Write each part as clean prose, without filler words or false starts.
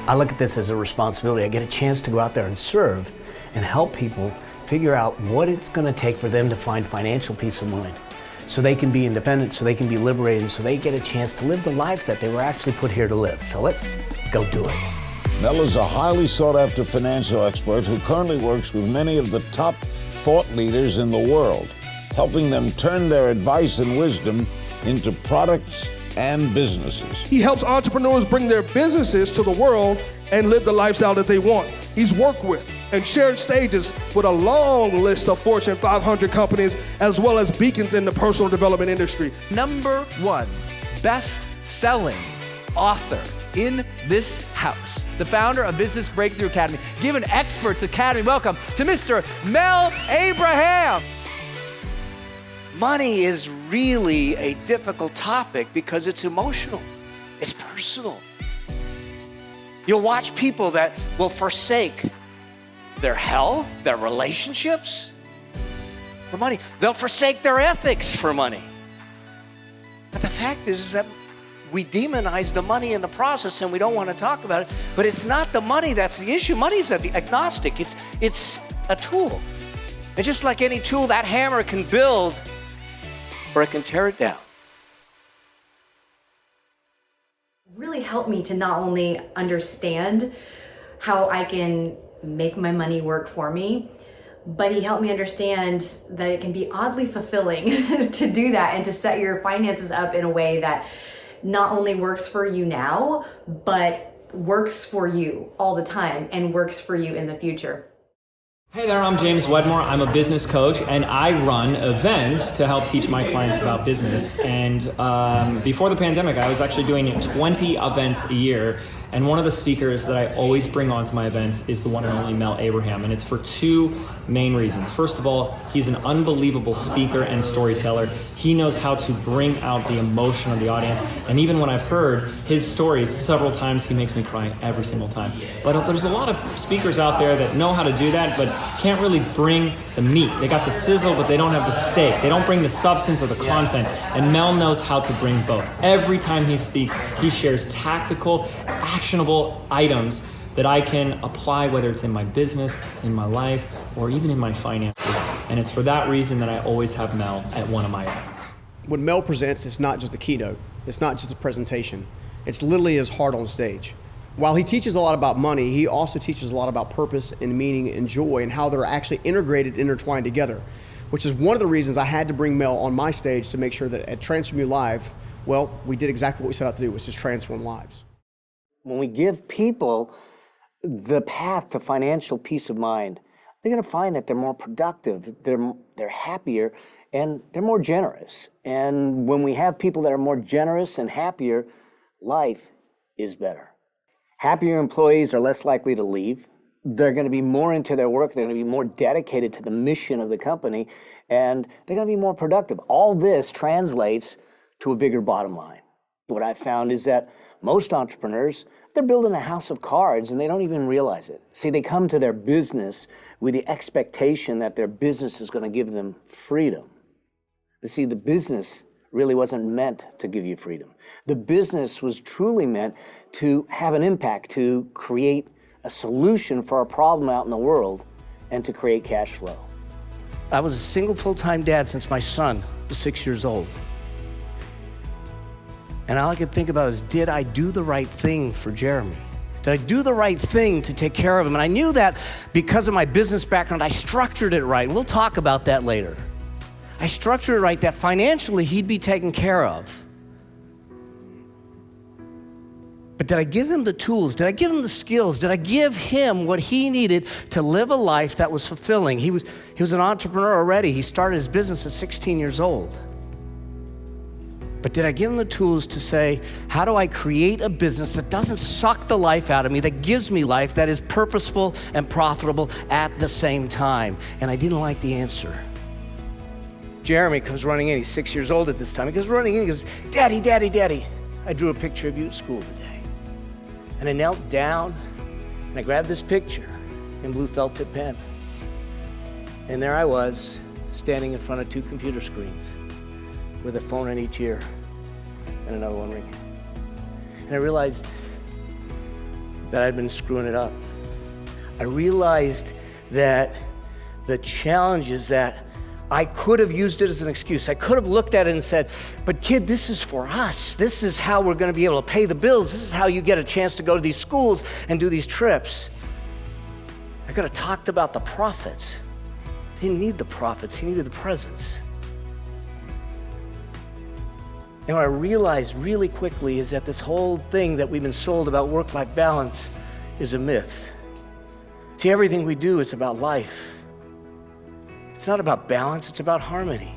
I look at this as a responsibility. I get a chance to go out there and serve and help people figure out what it's going to take for them to find financial peace of mind, so they can be independent, so they can be liberated, so they get a chance to live the life that they were actually put here to live. So let's go do it. Mel is a highly sought-after financial expert who currently works with many of the top thought leaders in the world, helping them turn their advice and wisdom into products and businesses. He helps entrepreneurs bring their businesses to the world and live the lifestyle that they want. He's worked with and shared stages with a long list of Fortune 500 companies, as well as beacons in the personal development industry. #1 best-selling author in this house, the founder of Business Breakthrough Academy, Given Experts Academy. Welcome to Mr. Mel Abraham. Money is really a difficult topic because it's emotional, it's personal. You'll watch people that will forsake their health, their relationships for money. They'll forsake their ethics for money. But the fact is that we demonize the money in the process and we don't want to talk about it. But it's not the money that's the issue. Money is agnostic. It's a tool. And just like any tool, that hammer can build or it can tear it down. Really helped me to not only understand how I can make my money work for me, but he helped me understand that it can be oddly fulfilling to do that and to set your finances up in a way that not only works for you now, but works for you all the time and works for you in the future. Hey there, I'm James Wedmore. I'm a business coach and I run events to help teach my clients about business. And before the pandemic, I was actually doing 20 events a year. And one of the speakers that I always bring onto my events is the one and only Mel Abraham. And it's for two main reasons. First of all, he's an unbelievable speaker and storyteller. He knows how to bring out the emotion of the audience. And even when I've heard his stories several times, he makes me cry every single time. But there's a lot of speakers out there that know how to do that, but can't really bring the meat. They got the sizzle, but they don't have the steak. They don't bring the substance or the content. And Mel knows how to bring both. Every time he speaks, he shares tactical, actionable items that I can apply, whether it's in my business, in my life, or even in my finances. And it's for that reason that I always have Mel at one of my events. When Mel presents, it's not just a keynote. It's not just a presentation. It's literally his heart on stage. While he teaches a lot about money, he also teaches a lot about purpose and meaning and joy and how they're actually integrated, intertwined together, which is one of the reasons I had to bring Mel on my stage to make sure that at Transform You Live, well, we did exactly what we set out to do, which is transform lives. When we give people the path to financial peace of mind, they're going to find that they're more productive, they're happier, and they're more generous. And when we have people that are more generous and happier, life is better. Happier employees are less likely to leave. They're going to be more into their work. They're going to be more dedicated to the mission of the company, and they're going to be more productive. All this translates to a bigger bottom line. What I found is that most entrepreneurs, they're building a house of cards and they don't even realize it. See, they come to their business with the expectation that their business is going to give them freedom. But see, the business really wasn't meant to give you freedom. The business was truly meant to have an impact, to create a solution for a problem out in the world and to create cash flow. I was a single full-time dad since my son was 6 years old. And all I could think about is, did I do the right thing for Jeremy? Did I do the right thing to take care of him? And I knew that because of my business background, I structured it right. We'll talk about that later. I structured it right that financially he'd be taken care of. But did I give him the tools? Did I give him the skills? Did I give him what he needed to live a life that was fulfilling? He was an entrepreneur already. He started his business at 16 years old. But did I give him the tools to say, how do I create a business that doesn't suck the life out of me, that gives me life, that is purposeful and profitable at the same time? And I didn't like the answer. Jeremy comes running in. He's 6 years old at this time. He goes running in. He goes, Daddy, Daddy, Daddy, I drew a picture of you at school today. And I knelt down and I grabbed this picture in blue felt tip pen. And there I was, standing in front of two computer screens with a phone in each ear and another one ringing. And I realized that I'd been screwing it up. I realized that the challenge is that I could have used it as an excuse. I could have looked at it and said, but kid, this is for us. This is how we're going to be able to pay the bills. This is how you get a chance to go to these schools and do these trips. I could have talked about the prophets. He didn't need the prophets. He needed the presence. And what I realized really quickly is that this whole thing that we've been sold about work-life balance is a myth. See, everything we do is about life. It's not about balance, it's about harmony.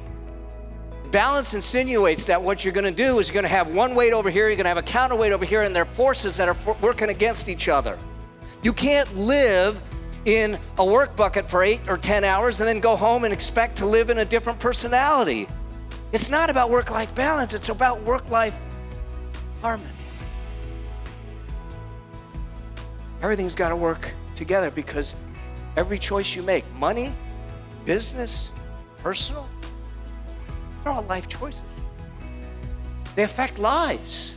Balance insinuates that what you're going to do is you're going to have one weight over here, you're going to have a counterweight over here, and they're forces that are working against each other. You can't live in a work bucket for 8 or 10 hours and then go home and expect to live in a different personality. It's not about work-life balance, it's about work-life harmony. Everything's got to work together because every choice you make, money, business, personal, they're all life choices. They affect lives.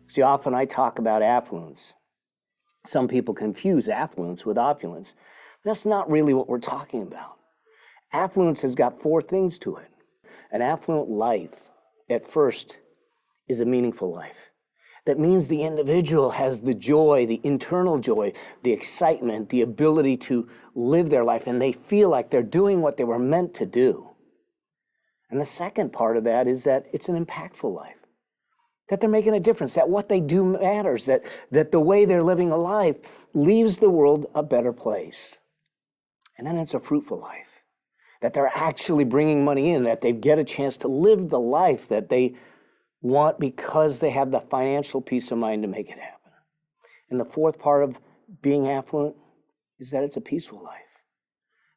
See, often I talk about affluence. Some people confuse affluence with opulence. That's not really what we're talking about. Affluence has got 4 things to it. An affluent life, at first, is a meaningful life. That means the individual has the joy, the internal joy, the excitement, the ability to live their life, and they feel like they're doing what they were meant to do. And the second part of that is that it's an impactful life, that they're making a difference, that what they do matters, that the way they're living a life leaves the world a better place. And then it's a fruitful life, that they're actually bringing money in, that they get a chance to live the life that they want because they have the financial peace of mind to make it happen. And the fourth part of being affluent is that it's a peaceful life,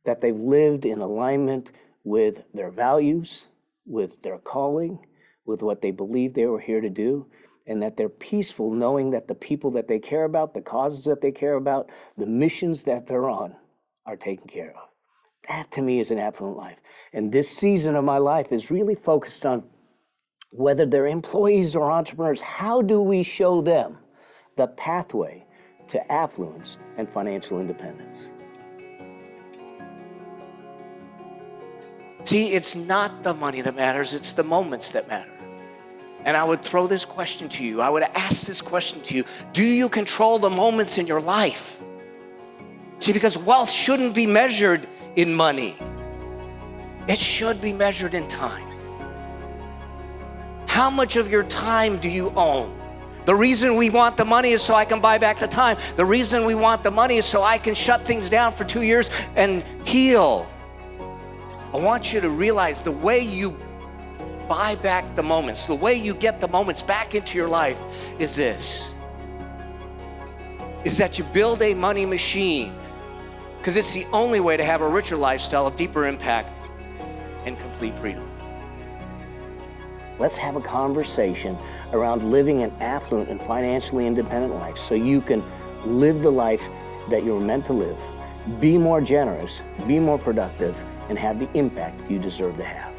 that they've lived in alignment with their values, with their calling, with what they believe they were here to do, and that they're peaceful knowing that the people that they care about, the causes that they care about, the missions that they're on are taken care of. That to me is an affluent life. And this season of my life is really focused on whether they're employees or entrepreneurs, how do we show them the pathway to affluence and financial independence? See, it's not the money that matters, it's the moments that matter. And I would throw this question to you. I would ask this question to you. Do you control the moments in your life? See, because wealth shouldn't be measured in money. It should be measured in time. How much of your time do you own? The reason we want the money is so I can buy back the time. The reason we want the money is so I can shut things down for 2 years and heal. I want you to realize the way you buy back the moments, the way you get the moments back into your life is this, is that you build a money machine, because it's the only way to have a richer lifestyle, a deeper impact, and complete freedom. Let's have a conversation around living an affluent and financially independent life so you can live the life that you were meant to live, be more generous, be more productive, and have the impact you deserve to have.